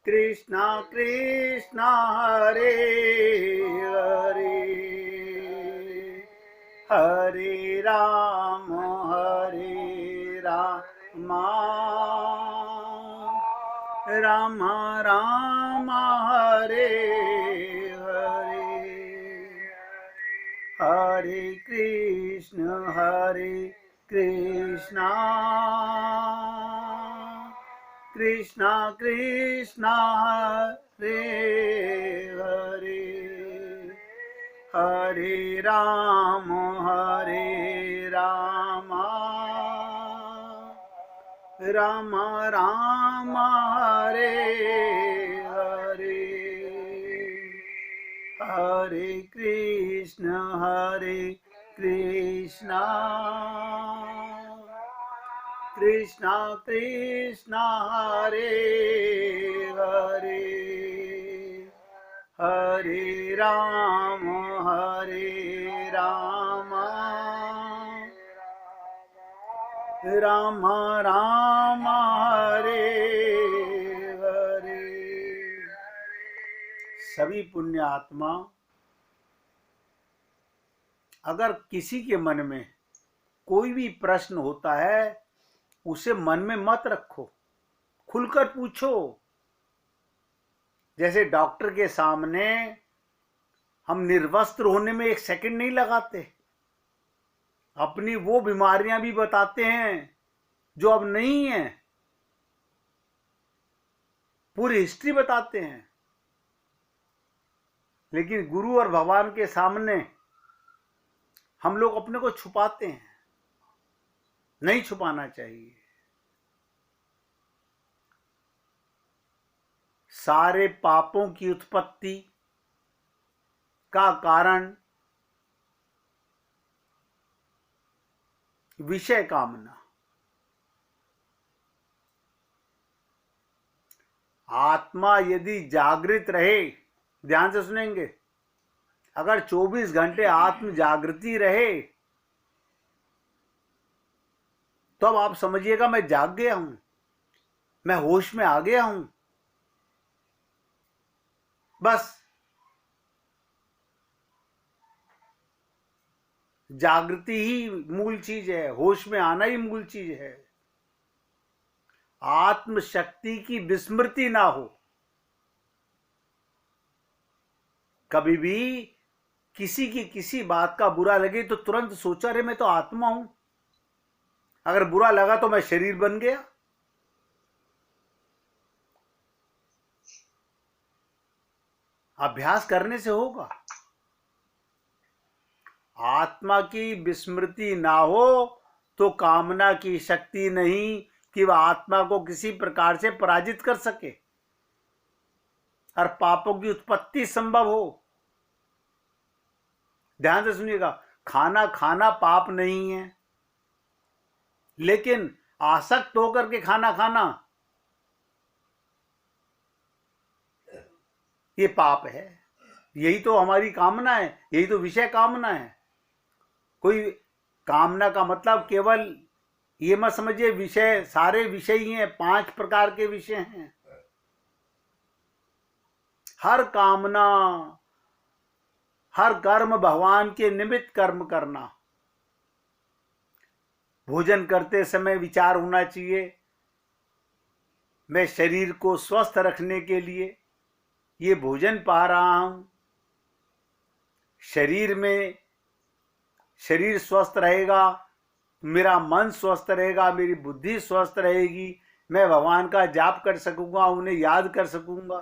कृष्णा कृष्णा हरे हरे, हरे राम राम राम हरे हरे, हरे कृष्णा कृष्णा कृष्णा हरे हरे, हरे राम राम राम हरे हरे, हरे कृष्णा कृष्णा कृष्णा हरे हरे, हरे राम राम राम हरे हरे। सभी पुण्य आत्मा, अगर किसी के मन में कोई भी प्रश्न होता है उसे मन में मत रखो, खुलकर पूछो। जैसे डॉक्टर के सामने हम निर्वस्त्र होने में एक सेकंड नहीं लगाते, अपनी वो बीमारियां भी बताते हैं जो अब नहीं है, पूरी हिस्ट्री बताते हैं। लेकिन गुरु और भगवान के सामने हम लोग अपने को छुपाते हैं, नहीं छुपाना चाहिए। सारे पापों की उत्पत्ति का कारण विषय कामना। आत्मा यदि जागृत रहे, ध्यान से सुनेंगे, अगर 24 घंटे आत्म जागृति रहे तो अब आप समझिएगा मैं जाग गया हूं, मैं होश में आ गया हूं। बस जागृति ही मूल चीज है, होश में आना ही मूल चीज है। आत्म शक्ति की विस्मृति ना हो। कभी भी किसी की किसी बात का बुरा लगे तो तुरंत सोचा, रे मैं तो आत्मा हूं, अगर बुरा लगा तो मैं शरीर बन गया। अभ्यास करने से होगा। आत्मा की विस्मृति ना हो तो कामना की शक्ति नहीं कि वह आत्मा को किसी प्रकार से पराजित कर सके और पापों की उत्पत्ति संभव हो। ध्यान से सुनिएगा, खाना खाना पाप नहीं है, लेकिन आसक्त होकर के खाना खाना ये पाप है। यही तो हमारी कामना है, यही तो विषय कामना है। कोई कामना का मतलब केवल ये मत समझिए विषय, सारे विषय ही हैं, 5 प्रकार के विषय हैं। हर कामना, हर कर्म भगवान के निमित्त कर्म करना। भोजन करते समय विचार होना चाहिए, मैं शरीर को स्वस्थ रखने के लिए ये भोजन पा रहा हूं। शरीर स्वस्थ रहेगा, मेरा मन स्वस्थ रहेगा, मेरी बुद्धि स्वस्थ रहेगी, मैं भगवान का जाप कर सकूंगा, उन्हें याद कर सकूंगा।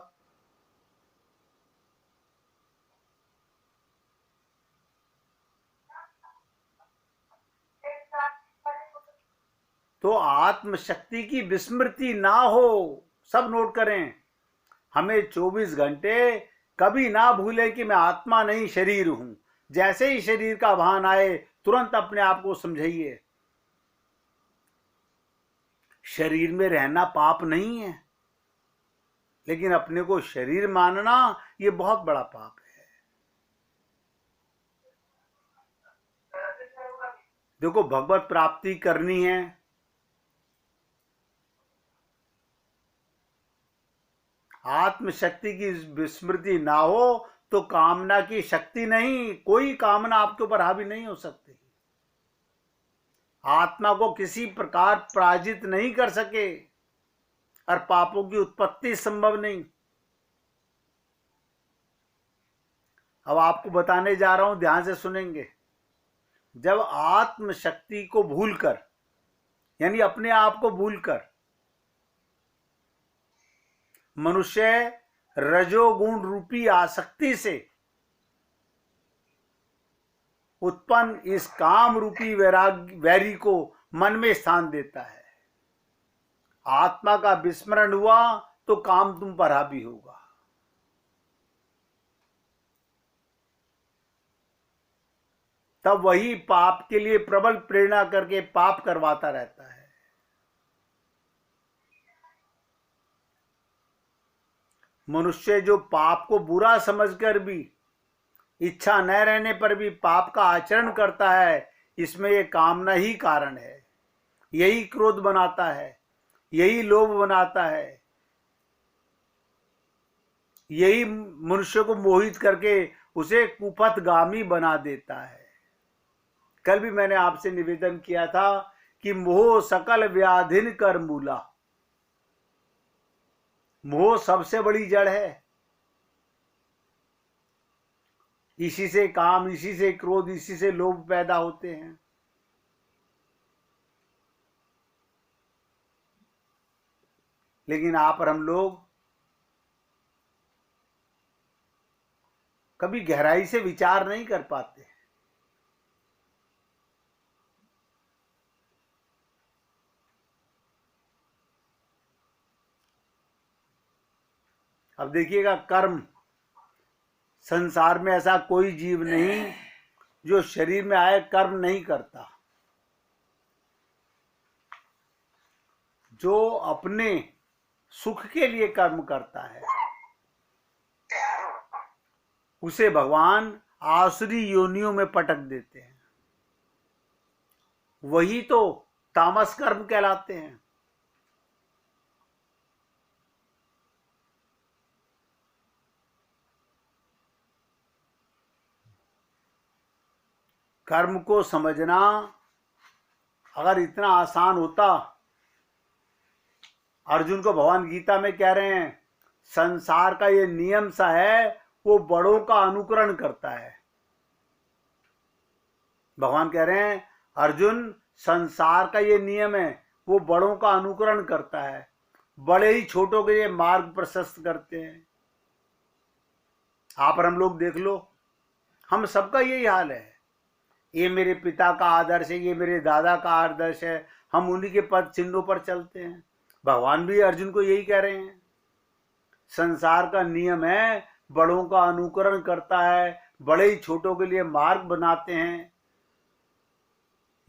तो आत्मशक्ति की विस्मृति ना हो, सब नोट करें। हमें 24 घंटे कभी ना भूलें कि मैं आत्मा नहीं शरीर हूं। जैसे ही शरीर का भान आए तुरंत अपने आप को समझाइए, शरीर में रहना पाप नहीं है, लेकिन अपने को शरीर मानना ये बहुत बड़ा पाप है। देखो, भगवत प्राप्ति करनी है आत्मशक्ति की विस्मृति ना हो तो कामना की शक्ति नहीं, कोई कामना आपके ऊपर हावी नहीं हो सकती। आत्मा को किसी प्रकार पराजित नहीं कर सके और पापों की उत्पत्ति संभव नहीं। अब आपको बताने जा रहा हूं, ध्यान से सुनेंगे। जब आत्मशक्ति को भूलकर, यानी अपने आप को भूलकर, मनुष्य रजोगुण रूपी आसक्ति से उत्पन्न इस काम रूपी वैरी को मन में स्थान देता है, आत्मा का विस्मरण हुआ तो काम तुम पर हावी होगा। तब वही पाप के लिए प्रबल प्रेरणा करके पाप करवाता रहता है। मनुष्य जो पाप को बुरा समझकर भी, इच्छा न रहने पर भी पाप का आचरण करता है, इसमें यह कामना ही कारण है। यही क्रोध बनाता है, यही लोभ बनाता है, यही मनुष्य को मोहित करके उसे कुपथगामी बना देता है। कल भी मैंने आपसे निवेदन किया था कि मोह सकल व्याधिन कर मूला। मोह सबसे बड़ी जड़ है। इसी से काम, इसी से क्रोध, इसी से लोभ पैदा होते हैं। लेकिन आप और हम लोग कभी गहराई से विचार नहीं कर पाते। अब देखिएगा, कर्म, संसार में ऐसा कोई जीव नहीं जो शरीर में आए कर्म नहीं करता। जो अपने सुख के लिए कर्म करता है उसे भगवान आसुरी योनियों में पटक देते हैं। वही तो तामस कर्म कहलाते हैं। कर्म को समझना अगर इतना आसान होता, अर्जुन को भगवान गीता में कह रहे हैं, संसार का ये नियम सा है, वो बड़ों का अनुकरण करता है। भगवान कह रहे हैं, अर्जुन, संसार का ये नियम है, वो बड़ों का अनुकरण करता है, बड़े ही छोटों के लिए मार्ग प्रशस्त करते हैं। आप और हम लोग देख लो, हम सबका यही हाल है। ये मेरे पिता का आदर्श है, ये मेरे दादा का आदर्श है, हम उन्हीं के पद चिन्हों पर चलते हैं। भगवान भी अर्जुन को यही कह रहे हैं, संसार का नियम है, बड़ों का अनुकरण करता है, बड़े ही छोटों के लिए मार्ग बनाते हैं।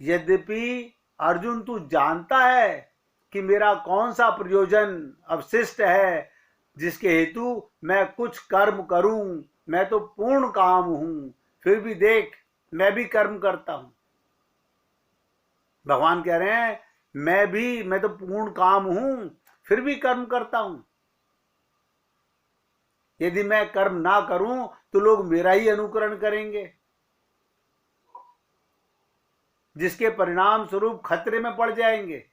यद्यपि अर्जुन, तू जानता है कि मेरा कौन सा प्रयोजन अवशिष्ट है जिसके हेतु मैं कुछ कर्म करूं। मैं तो पूर्ण काम हूं, फिर भी देख मैं भी कर्म करता हूं। भगवान कह रहे हैं, मैं तो पूर्ण काम हूं, फिर भी कर्म करता हूं। यदि मैं कर्म ना करूं तो लोग मेरा ही अनुकरण करेंगे, जिसके परिणाम स्वरूप खतरे में पड़ जाएंगे।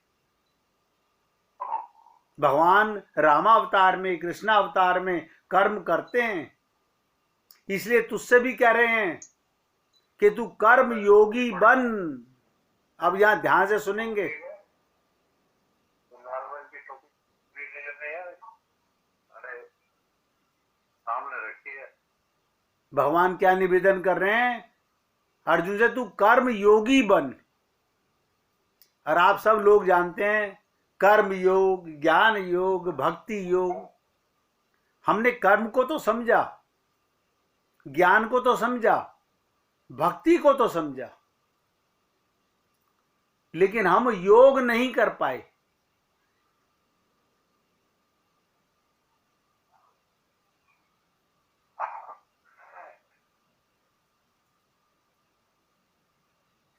भगवान रामावतार में, कृष्णावतार में कर्म करते हैं, इसलिए तुझसे भी कह रहे हैं कि तू कर्म योगी बन। अब यहां ध्यान से सुनेंगे। भगवान क्या निवेदन कर रहे हैं अर्जुन से, तू कर्म योगी बन। और आप सब लोग जानते हैं, कर्म योग, ज्ञान योग, भक्ति योग। हमने कर्म को तो समझा, ज्ञान को तो समझा, भक्ति को तो समझा, लेकिन हम योग नहीं कर पाए।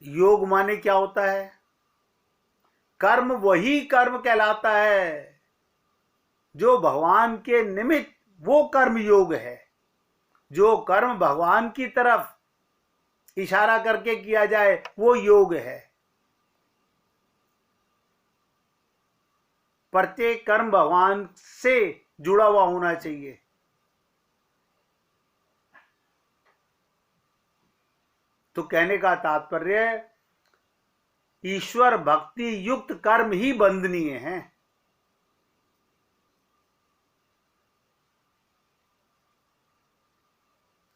योग माने क्या होता है? कर्म वही कर्म कहलाता है जो भगवान के निमित्त, वो कर्म योग है। जो कर्म भगवान की तरफ इशारा करके किया जाए वो योग है। प्रत्येक कर्म भगवान से जुड़ा हुआ होना चाहिए। तो कहने का तात्पर्य, ईश्वर भक्ति युक्त कर्म ही बंदनीय हैं।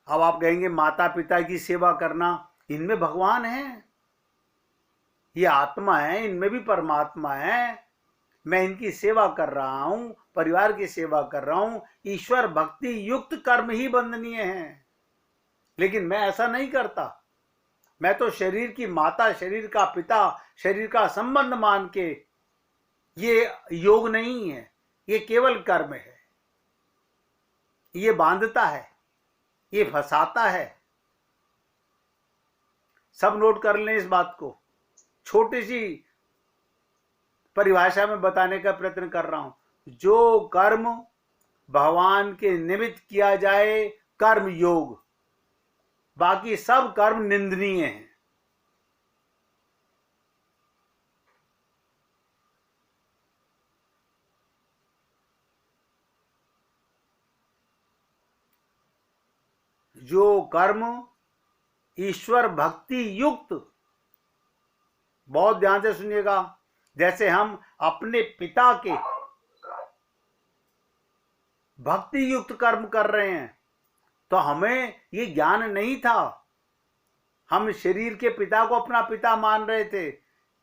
अब आप कहेंगे माता पिता की सेवा करना, इनमें भगवान है, ये आत्मा है, इनमें भी परमात्मा है, मैं इनकी सेवा कर रहा हूं, परिवार की सेवा कर रहा हूं, ईश्वर भक्ति युक्त कर्म ही बंदनीय हैं। लेकिन मैं ऐसा नहीं करता। मैं तो शरीर की माता, शरीर का पिता, शरीर का संबंध मान के, ये योग नहीं है, ये केवल कर्म है। ये बांधता है, ये फंसाता है। सब नोट कर लें इस बात को। छोटी सी परिभाषा में बताने का प्रयत्न कर रहा हूं। जो कर्म भगवान के निमित्त किया जाए, कर्म योग, बाकी सब कर्म निंदनीय हैं। जो कर्म ईश्वर भक्ति युक्त, बहुत ध्यान से सुनिएगा, जैसे हम अपने पिता के भक्ति युक्त कर्म कर रहे हैं, तो हमें ये ज्ञान नहीं था। हम शरीर के पिता को अपना पिता मान रहे थे,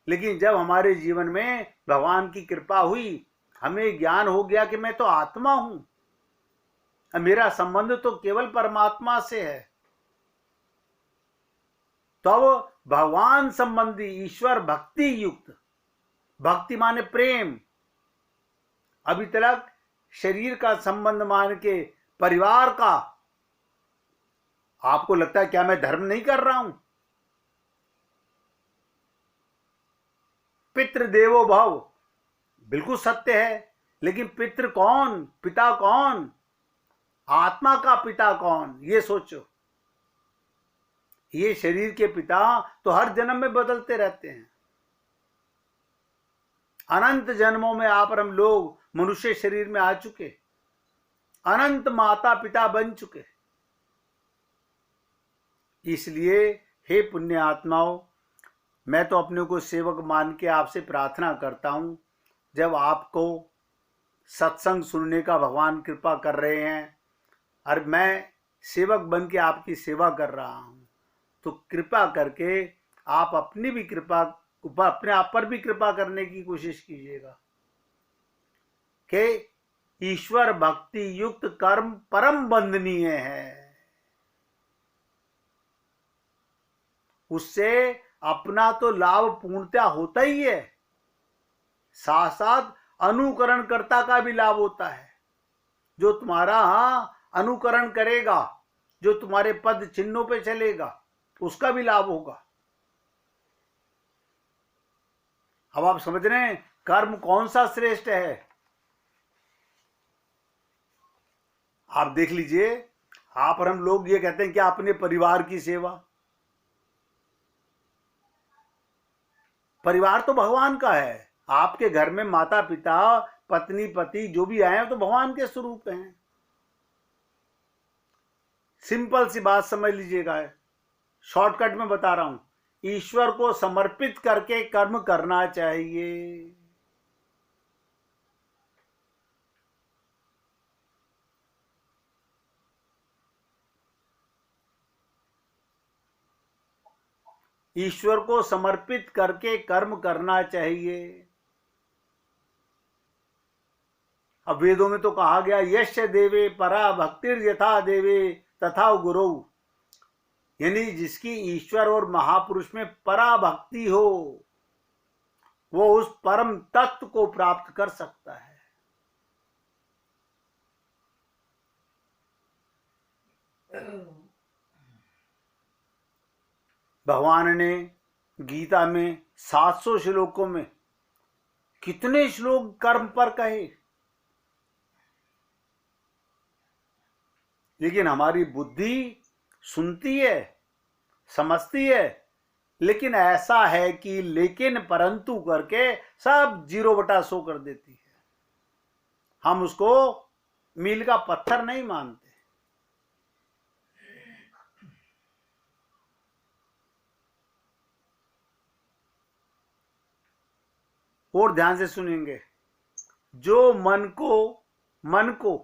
लेकिन जब हमारे जीवन में भगवान की कृपा हुई, हमें ज्ञान हो गया कि मैं तो आत्मा हूं, मेरा संबंध तो केवल परमात्मा से है। तब भगवान संबंधी ईश्वर भक्ति युक्त, भक्ति माने प्रेम, अभी तक शरीर का संबंध मान के, परिवार का, आपको लगता है क्या मैं धर्म नहीं कर रहा हूं? पितृ देवो भव, बिल्कुल सत्य है, लेकिन पितृ कौन, पिता कौन, आत्मा का पिता कौन, ये सोचो। ये शरीर के पिता तो हर जन्म में बदलते रहते हैं। अनंत जन्मों में आप और हम लोग मनुष्य शरीर में आ चुके, अनंत माता पिता बन चुके। इसलिए हे पुण्य आत्माओं, मैं तो अपने को सेवक मान के आपसे प्रार्थना करता हूं, जब आपको सत्संग सुनने का भगवान कृपा कर रहे हैं और मैं सेवक बन के आपकी सेवा कर रहा हूं, तो कृपा करके आप अपनी भी कृपा, अपने आप पर भी कृपा करने की कोशिश कीजिएगा कि ईश्वर भक्ति युक्त कर्म परम बंदनीय है। उससे अपना तो लाभ पूर्णतया होता ही है, साथ साथ अनुकरणकर्ता का भी लाभ होता है। जो तुम्हारा अनुकरण करेगा, जो तुम्हारे पद चिन्हों पे चलेगा, उसका भी लाभ होगा। अब आप समझ रहे हैं कर्म कौन सा श्रेष्ठ है? आप देख लीजिए, आप और हम लोग ये कहते हैं कि अपने परिवार की सेवा, परिवार तो भगवान का है। आपके घर में माता पिता, पत्नी पति जो भी आए हैं तो भगवान के स्वरूप हैं। सिंपल सी बात समझ लीजिएगा, शॉर्टकट में बता रहा हूं, ईश्वर को समर्पित करके कर्म करना चाहिए। ईश्वर को समर्पित करके कर्म करना चाहिए। अब वेदों में तो कहा गया, यश देवे परा भक्तिर यथा देवे तथा गुरु, यानी जिसकी ईश्वर और महापुरुष में परा भक्ति हो, वो उस परम तत्व को प्राप्त कर सकता है। भगवान ने गीता में 700 श्लोकों में कितने श्लोक कर्म पर कहे, लेकिन हमारी बुद्धि सुनती है, समझती है, लेकिन ऐसा है कि लेकिन परंतु करके सब 0/100 कर देती है। हम उसको मील का पत्थर नहीं मानते। और ध्यान से सुनेंगे, जो मन को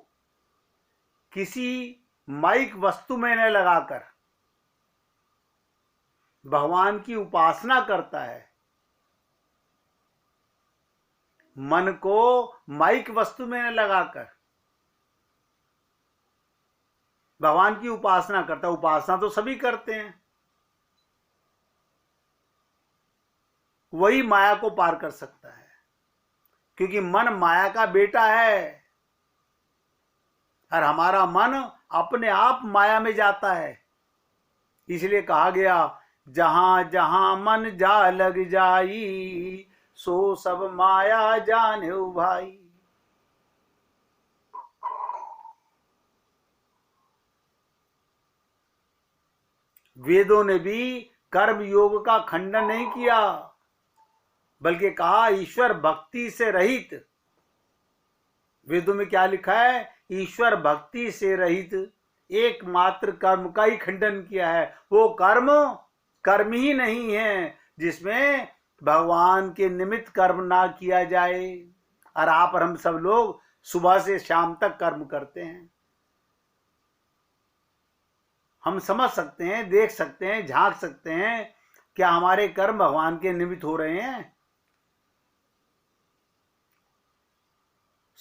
किसी माइक वस्तु में न लगाकर भगवान की उपासना करता है, मन को माइक वस्तु में न लगाकर भगवान की उपासना करता है। उपासना तो सभी करते हैं, वही माया को पार कर सकता है, क्योंकि मन माया का बेटा है और हमारा मन अपने आप माया में जाता है। इसलिए कहा गया, जहां जहां मन जा लग जाई, सो सब माया जाने भाई। वेदों ने भी कर्म योग का खंडन नहीं किया, बल्कि कहा ईश्वर भक्ति से रहित। वेदों में क्या लिखा है? ईश्वर भक्ति से रहित एकमात्र कर्म का ही खंडन किया है। वो कर्म ही नहीं है जिसमें भगवान के निमित्त कर्म ना किया जाए। और आप और हम सब लोग सुबह से शाम तक कर्म करते हैं। हम समझ सकते हैं, देख सकते हैं, झांक सकते हैं, क्या हमारे कर्म भगवान के निमित्त हो रहे हैं?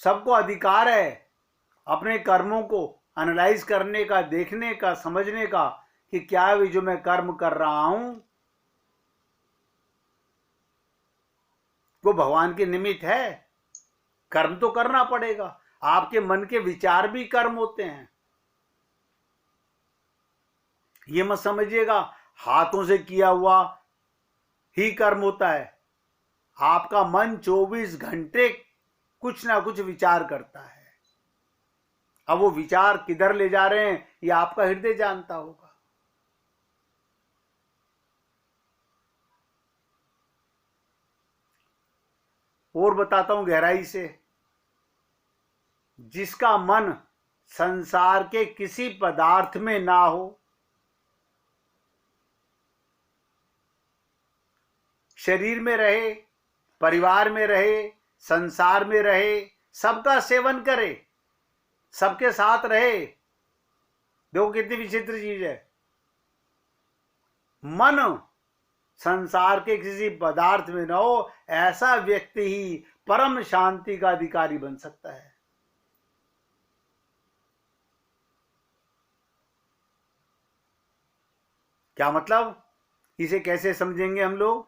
सबको अधिकार है अपने कर्मों को एनालाइज करने का, देखने का, समझने का कि क्या भी जो मैं कर्म कर रहा हूं वो भगवान के निमित्त है। कर्म तो करना पड़ेगा। आपके मन के विचार भी कर्म होते हैं। ये मत समझिएगा हाथों से किया हुआ ही कर्म होता है। आपका मन 24 घंटे कुछ ना कुछ विचार करता है। अब वो विचार किधर ले जा रहे हैं ये आपका हृदय जानता होगा। और बताता हूं गहराई से, जिसका मन संसार के किसी पदार्थ में ना हो, शरीर में रहे, परिवार में रहे, संसार में रहे, सबका सेवन करे, सबके साथ रहे। देखो कितनी विचित्र चीज है। मन संसार के किसी पदार्थ में न हो, ऐसा व्यक्ति ही परम शांति का अधिकारी बन सकता है। क्या मतलब? इसे कैसे समझेंगे हम लोग?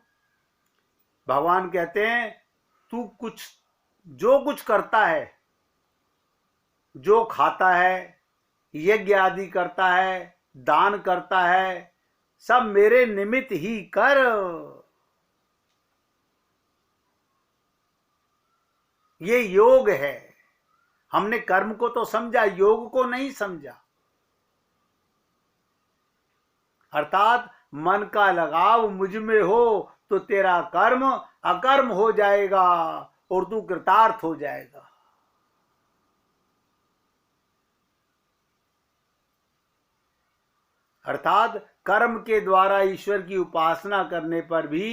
भगवान कहते हैं तू जो कुछ करता है, जो खाता है, यज्ञ आदि करता है, दान करता है, सब मेरे निमित्त ही कर। ये योग है। हमने कर्म को तो समझा, योग को नहीं समझा। अर्थात मन का लगाव मुझ में हो तो तेरा कर्म अकर्म हो जाएगा और तू कृतार्थ हो जाएगा। अर्थात कर्म के द्वारा ईश्वर की उपासना करने पर भी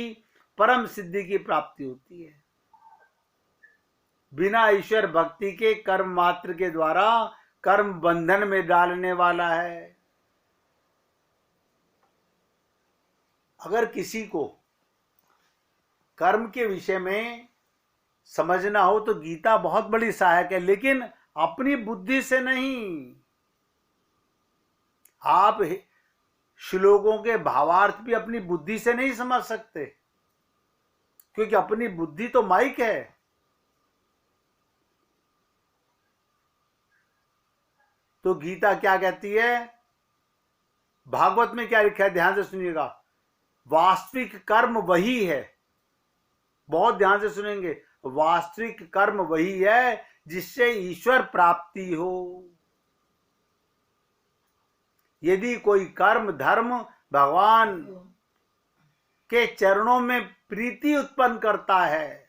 परम सिद्धि की प्राप्ति होती है। बिना ईश्वर भक्ति के कर्म मात्र के द्वारा कर्म बंधन में डालने वाला है। अगर किसी को कर्म के विषय में समझना हो तो गीता बहुत बड़ी सहायक है, लेकिन अपनी बुद्धि से नहीं। आप श्लोकों के भावार्थ भी अपनी बुद्धि से नहीं समझ सकते, क्योंकि अपनी बुद्धि तो माइक है। तो गीता क्या कहती है? भागवत में क्या लिखा है? ध्यान से सुनिएगा। वास्तविक कर्म वही है, बहुत ध्यान से सुनेंगे, वास्तविक कर्म वही है जिससे ईश्वर प्राप्ति हो। यदि कोई कर्म धर्म भगवान के चरणों में प्रीति उत्पन्न करता है,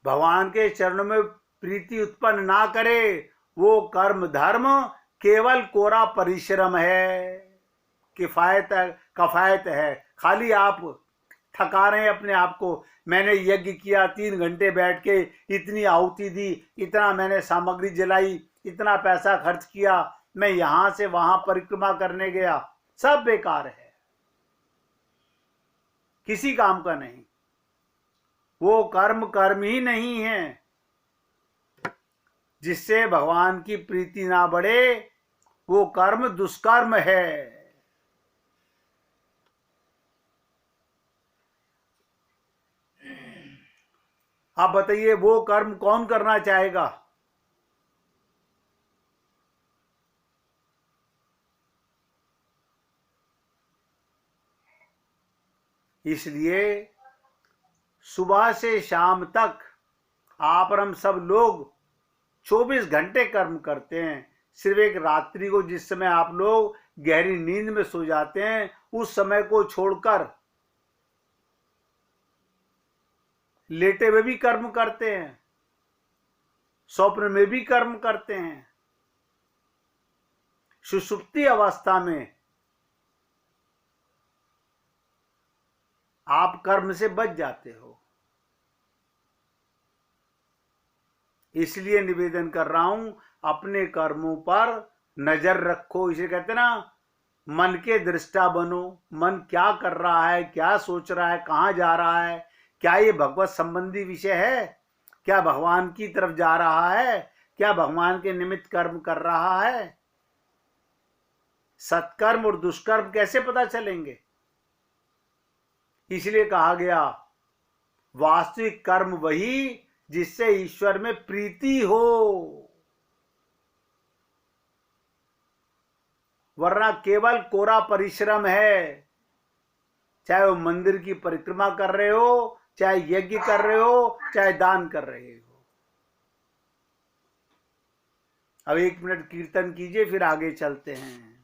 भगवान के चरणों में प्रीति उत्पन्न ना करे, वो कर्म धर्म केवल कोरा परिश्रम है, कफायत है। खाली आप थका रहे हैं अपने आप को। मैंने यज्ञ किया, 3 घंटे बैठ के इतनी आहुति दी, इतना मैंने सामग्री जलाई, इतना पैसा खर्च किया, मैं यहां से वहां परिक्रमा करने गया, सब बेकार है, किसी काम का नहीं। वो कर्म ही नहीं है। जिससे भगवान की प्रीति ना बढ़े, वो कर्म दुष्कर्म है। आप बताइए, वो कर्म कौन करना चाहेगा? इसलिए सुबह से शाम तक आप और हम सब लोग 24 घंटे कर्म करते हैं। सिर्फ एक रात्रि को, जिस समय आप लोग गहरी नींद में सो जाते हैं, उस समय को छोड़कर लेटे हुए भी कर्म करते हैं, स्वप्न में भी कर्म करते हैं। सुषुप्ति अवस्था में आप कर्म से बच जाते हो। इसलिए निवेदन कर रहा हूं, अपने कर्मों पर नजर रखो। इसे कहते हैं ना, मन के दृष्टा बनो। मन क्या कर रहा है, क्या सोच रहा है, कहां जा रहा है, क्या ये भगवत संबंधी विषय है, क्या भगवान की तरफ जा रहा है, क्या भगवान के निमित्त कर्म कर रहा है। सत्कर्म और दुष्कर्म कैसे पता चलेंगे? इसलिए कहा गया, वास्तविक कर्म वही जिससे ईश्वर में प्रीति हो, वरना केवल कोरा परिश्रम है। चाहे वो मंदिर की परिक्रमा कर रहे हो, चाहे यज्ञ कर रहे हो, चाहे दान कर रहे हो। अब 1 मिनट कीर्तन कीजिए, फिर आगे चलते हैं।